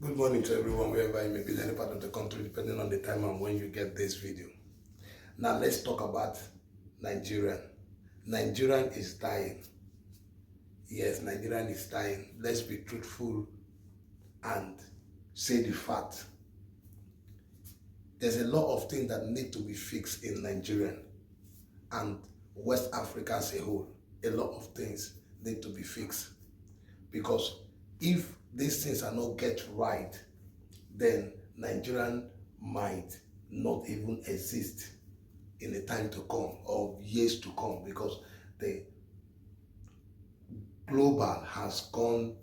Good morning to everyone, wherever you may be in any part of the country, depending on the time and when you get this video. Now let's talk about Nigerian. Nigerian is dying. Yes, Nigerian is dying. Let's be truthful and say the fact. There's a lot of things that need to be fixed in Nigerian and West Africa as a whole. A lot of things need to be fixed, because if these things are not get right, then Nigerian might not even exist in the time to come or years to come, because the global has gone,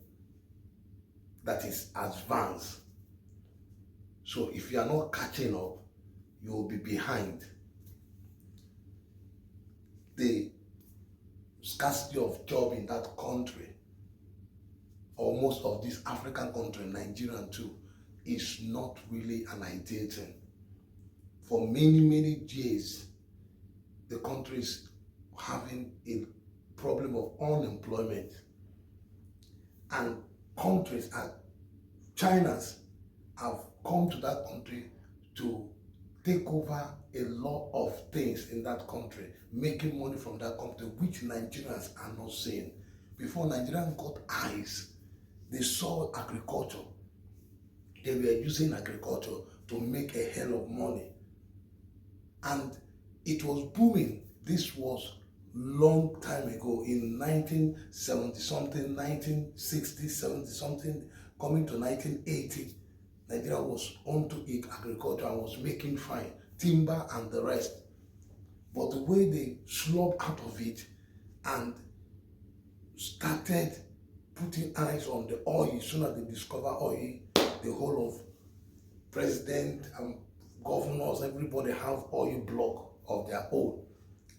that is advanced. So if you are not catching up, you will be behind. The scarcity of job in that country, or most of this African country, Nigeria too, is not really an ideal thing. For many years, the country is having a problem of unemployment, and countries and China's have come to that country to take over a lot of things in that country, making money from that country, which Nigerians are not seeing. Before Nigerians got eyes, they saw agriculture. They were using agriculture to make a hell of money. And it was booming. This was long time ago, in 1970 something, 1960, 70 something, coming to 1980. Nigeria was onto agriculture and was making fine, timber and the rest. But the way they slobbed out of it and started putting eyes on the oil, soon as they discover oil, the whole of president and governors, everybody have oil block of their own,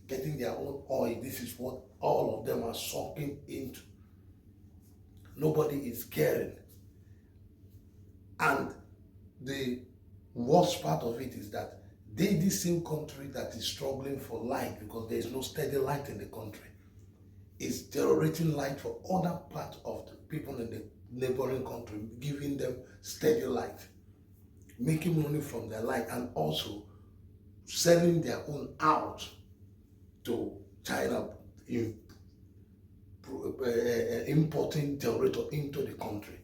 getting their own oil. This is what all of them are sucking into. Nobody is caring. And the worst part of it is that this same country that is struggling for light, because there is no steady light in the country, is generating light for other parts of the people in the neighboring country, giving them steady light, making money from their light, and also selling their own out to China, importing generator into the country.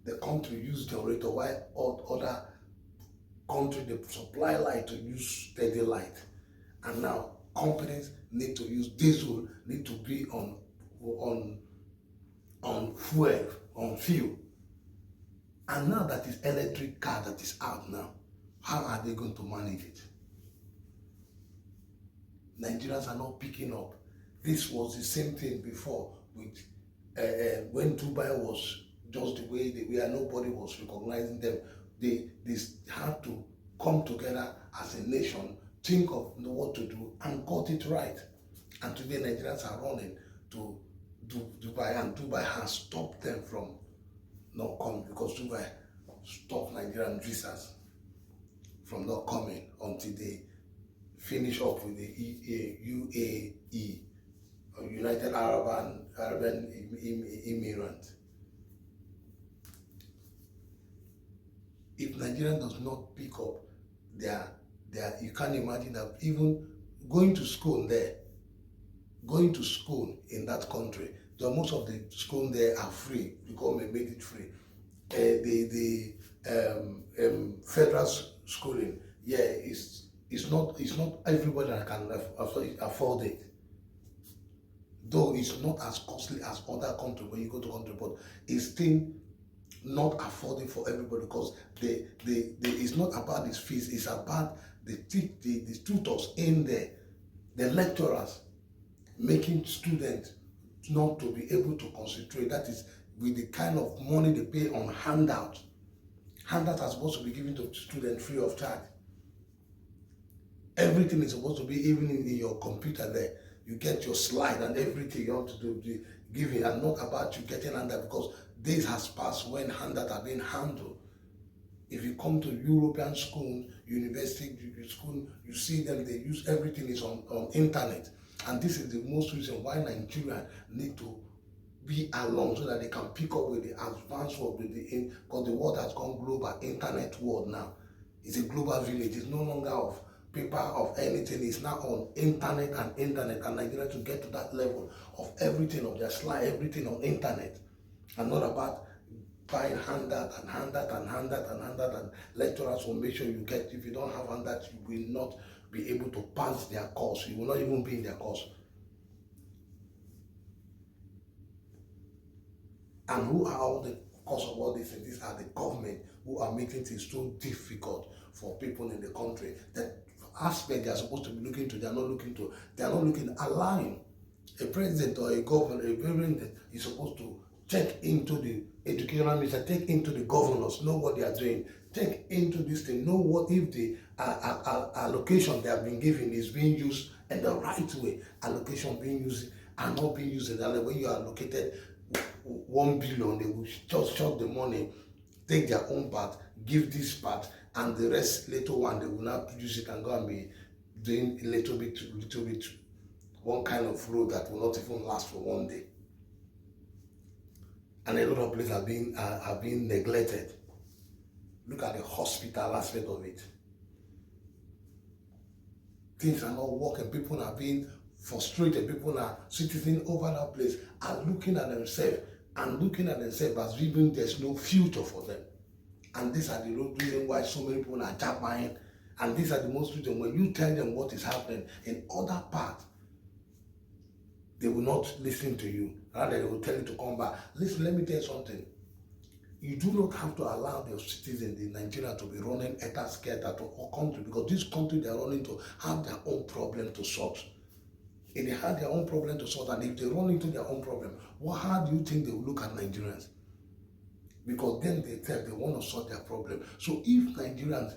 The country use generator, while other country they supply light to use steady light. And now companies need to use diesel, need to be on fuel, on fuel. And now that is electric car that is out now, how are they going to manage it? Nigerians are not picking up. This was the same thing before with when Dubai was just the way they were, nobody was recognizing them. They had to come together as a nation, think of what to do, and got it right. And today Nigerians are running to Dubai, and Dubai has stopped them from not coming, because Dubai stopped Nigerian visas from not coming until they finish up with the UAE, United Arab Emirates. If Nigeria does not pick up you can't imagine that even going to school in that country, most of the schools there are free, because they made it free. The federal schooling, yeah, it's not everybody that can afford it. Though it's not as costly as other countries when you go to country, but it's still not affording for everybody, because it's not about these fees, it's about the tutors in there, the lecturers, making students not to be able to concentrate. That is with the kind of money they pay on handouts. Handouts are supposed to be given to students free of charge. Everything is supposed to be, even in your computer there, you get your slide and everything you have to do, giving, and not about you getting handout, because days has passed when handouts are being handled. If you come to European school, university school, you see them, they use everything is on internet. And this is the most reason why Nigeria need to be along so that they can pick up with the advanced world with because the world has gone global, internet world now. It's a global village. It's no longer of paper of anything. It's now on internet, and Nigeria to get to that level of everything of their slide, everything on internet, and not about buying handout and handout and handout and handout, and lecturers will make sure you get. If you don't have handout, you will not be able to pass their course. You will not even be in their course. And who are all the cause of all these things? These are the government who are making things so difficult for people in the country. That aspect they are supposed to be looking to, they are not looking, allowing a president or a governor, a president is supposed to check into the educational minister, take into the governors, know what they are doing, take into this thing, know what if the allocation they have been given is being used in the right way, allocation being used and not being used in the other way. You are allocated 1 billion, they will just short the money, take their own part, give this part, and the rest later one they will not use it and go and be doing a little bit, one kind of road that will not even last for one day. And a lot of places are being neglected. Look at the hospital aspect of it. Things are not working. People are being frustrated. People are sitting over that place and looking at themselves as even there's no future for them. And these are the reasons why so many people are jabbering. And these are the most reasons when you tell them what is happening in other parts, they will not listen to you. Rather, they will tell you to come back. Listen, let me tell you something. You do not have to allow the citizens in Nigeria to be running scatter to our country, because this country they are running to have their own problem to solve. If they have their own problem to solve, and if they run into their own problem, how do you think they will look at Nigerians? Because then they want to solve their problem. So if Nigerians,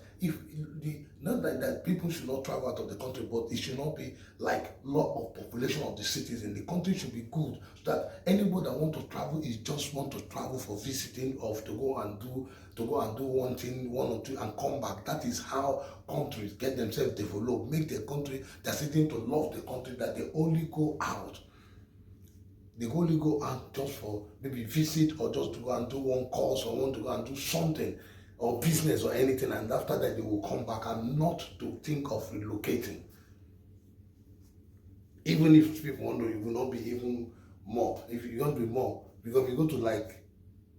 not that people should not travel out of the country, but it should not be like law of population of the cities in the country should be good, so that anybody that want to travel is just want to travel for visiting, of to go and do one thing, one or two, and come back. That is how countries get themselves developed, make their country, they're sitting to love the country, that they only go out. They only go out just for maybe visit, or just to go and do one course, or want to go and do something or business or anything, and after that they will come back, and not to think of relocating. Even if people want to, it will not be even more. If you want to be more, because you go to like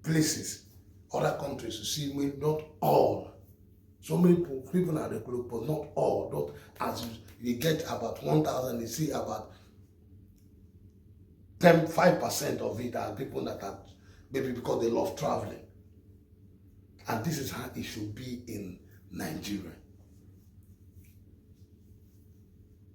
places, other countries, you see, not all. So many people are recruited, but not all. Not as you get about 1,000, you see about 5% of it are people that are maybe because they love traveling. And this is how it should be in Nigeria.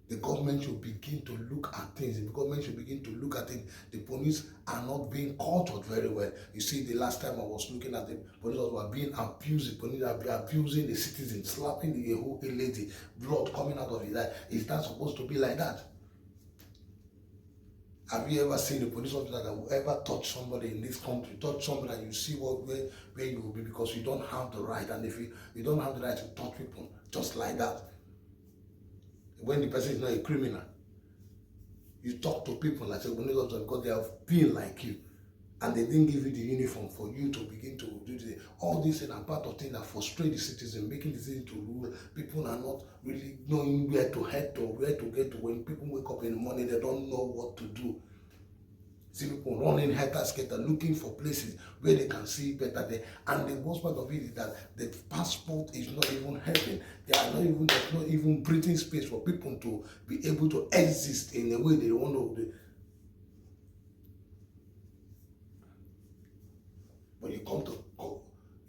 The government should begin to look at things. The government should begin to look at things. The police are not being cultured very well. You see, the last time I was looking at the police were being abused. The police are abusing the citizens, slapping a lady, blood coming out of his eye. Is that supposed to be like that? Have you ever seen a police officer that will ever touch somebody in this country, touch somebody, and you see where you will be, because you don't have the right, and if you don't have the right to touch people just like that. When the person is not a criminal, you talk to people like a police officer because they have been like you, and they didn't give you the uniform for you to begin to do this. All these things are part of things that frustrate the citizens, making the citizens to rule. People are not really knowing where to head to, where to get to. When people wake up in the morning, they don't know what to do. See people running helter-skelter, looking for places where they can see better there. And the worst part of it is that the passport is not even helping. There's not even breathing space for people to be able to exist in the way they want to. When you come to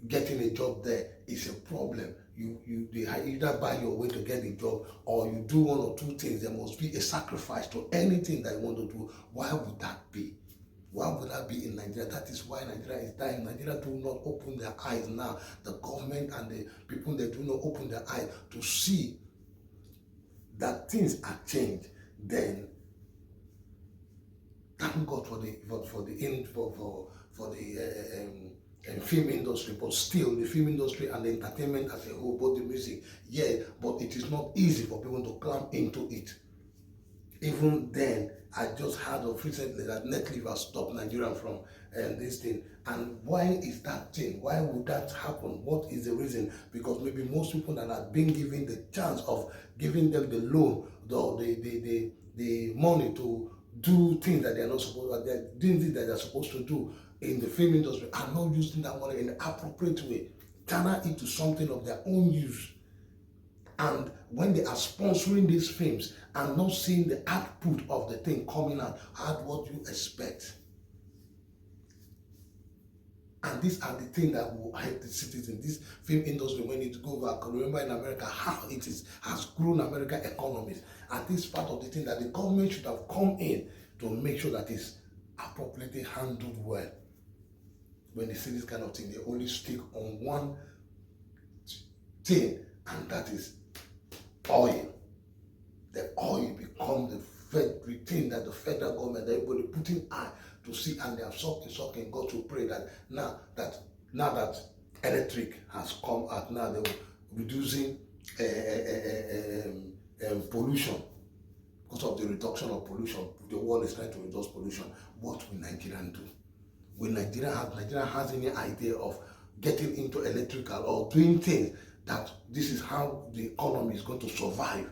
getting a job there, it's a problem. They either buy your way to get a job, or you do one or two things. There must be a sacrifice to anything that you want to do. Why would that be? Why would that be in Nigeria? That is why Nigeria is dying. Nigeria do not open their eyes now. The government and the people, they do not open their eyes to see that things are changed. Then thank God for the film industry, but still the film industry and the entertainment as a whole, both the music, yeah, but it is not easy for people to climb into it. Even then, I just heard of recently that Netflix has stopped Nigerian from this thing. And why is that thing? Why would that happen? What is the reason? Because maybe most people that are being given the chance of giving them the loan, the money to do things that they are not supposed to, they're doing things that they're supposed to do in the film industry, are not using that money in the appropriate way, channel it to something of their own use. And when they are sponsoring these films and not seeing the output of the thing coming out, at what you expect. And these are the things that will help the citizens. This film industry, when it goes back, remember in America how has grown American economies. And this part of the thing that the government should have come in to make sure that it's appropriately handled well. When they see this kind of thing, they only stick on one thing, and that is oil. The oil becomes the thing that the federal government, everybody putting eye to see, and they are sucking God to pray that now that electric has come out, now they're reducing pollution. Because of the reduction of pollution, the world is trying to reduce pollution. What will Nigerian do? Will Nigeria has any idea of getting into electrical or doing things that this is how the economy is going to survive?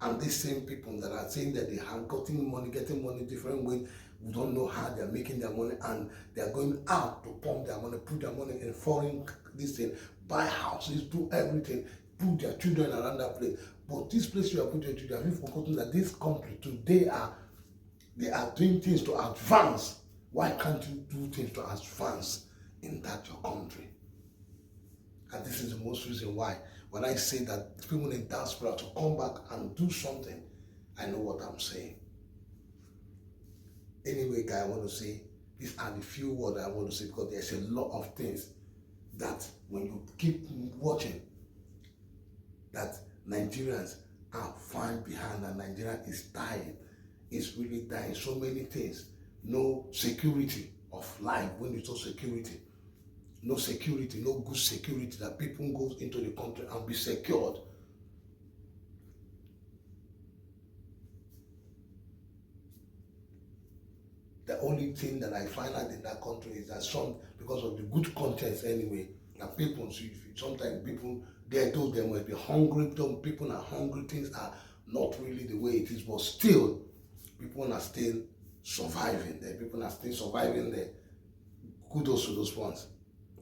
And these same people that are saying that they are getting money different ways, we don't know how they are making their money, and they are going out to pump their money, put their money in foreign this thing, buy houses, do everything, put their children around that place. But this place you are putting your children, have you forgotten that this country today they are doing things to advance? Why can't you do things to advance in that your country? And this is the most reason why, when I say that people in diaspora to come back and do something, I know what I'm saying. Anyway, guys, I want to say, these are the few words I want to say, because there's a lot of things that when you keep watching, that Nigerians are far behind, and Nigeria is dying. It's really dying. So many things. No security of life. When you talk security, no security, no good security, that people go into the country and be secured. The only thing that I find out in that country is that because of the good contents anyway, that people, sometimes people, they do, they might be hungry, people are hungry, things are not really the way it is, but still, people are still surviving there. People are still surviving there. Kudos to those ones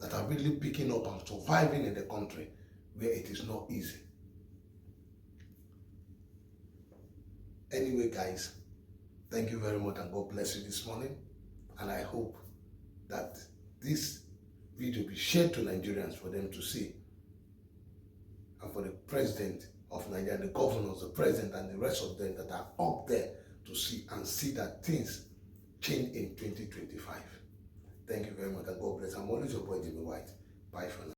that are really picking up and surviving in the country where it is not easy. Anyway, guys, thank you very much, and God bless you this morning. And I hope that this video be shared to Nigerians for them to see, and for the president of Nigeria, the governors, the president, and the rest of them that are up there to see that things change in 2025. Thank you very much, and God bless. I'm always your boy, Jimmy White. Bye for now.